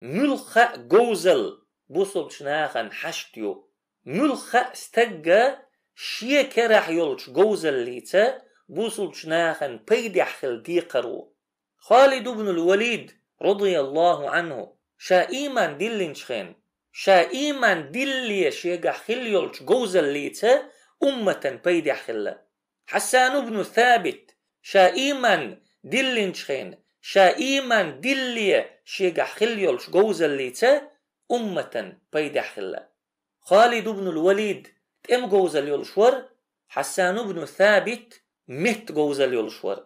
ملخا جوزل بوصل شناخن حشتيو ملخا استجا شي كرح يولش جوزل ليتا بوصل شناخن بيدح خل ديقرو خالد بن الوليد رضي الله عنه شا إيمان دلنشخين شا إيمان دلي شيغا خليولش جوزل ليتا أمة بيدح خلا حسان بن ثابت شا إيمان دلنشخين شا إيمان دلي شيغا خليولش جوزل ليتا أمة بيدح خلا خالد بن الوليد تم جوزل يولشور حسان بن ثابت مت جوزل يولشور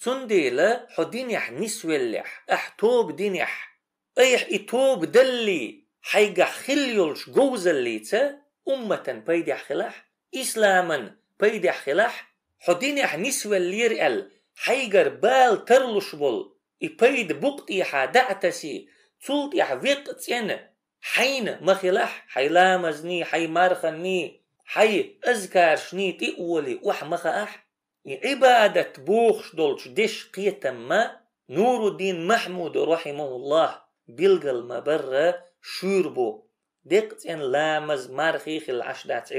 تنديلا حدينيح نسولح احتوب دينيح ايح اتوب دلي حيقا خليولش جوزل ليتا أمة بيدح خلاح إسلاما بيدح خلاح حدينيح نسول ليرقل حيقر بال ترلش بول إبيد بقت إيحا دعتسي تولت إيح وقتين حين مخلاح حي لامزني حي مارخني حي أذكارشني تقولي وح مخاح عبادة بوخش دولش دش قيتما نور الدين محمود رحمه الله بلغل مبرة شوربو دقتين لامز مارخيخ العشدات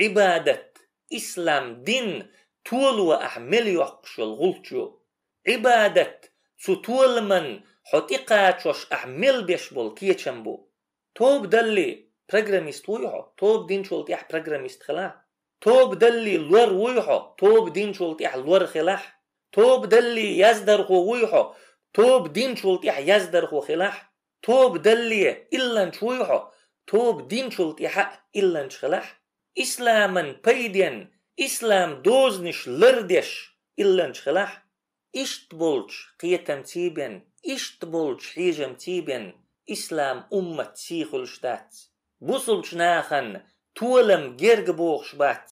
عبادة إسلام دين طول وأحمل يحقش الغلطشو عبادة ستول من حتيقاتشوش أحمل بيشبول كيتشنبو توب دلي برغراميست ويحو توب دين شولتيح برغراميست خلا توب دلي لور ويحو توب دين شولتيح لور خلاح توب دلي يزدرخو ويحو توب دين شولتيح يزدرخو خلاح توب دلي إلان شويحو توب دين شولتيح إلان خلاح إسلاما بيدين إسلام دوزنش لردش إلان خلاح إشت بولش قيتم تيبن إشت بولش حيجم تيبن إسلام أمة سيخل شتات بوصل شناخن تولم جرق بوخ شبات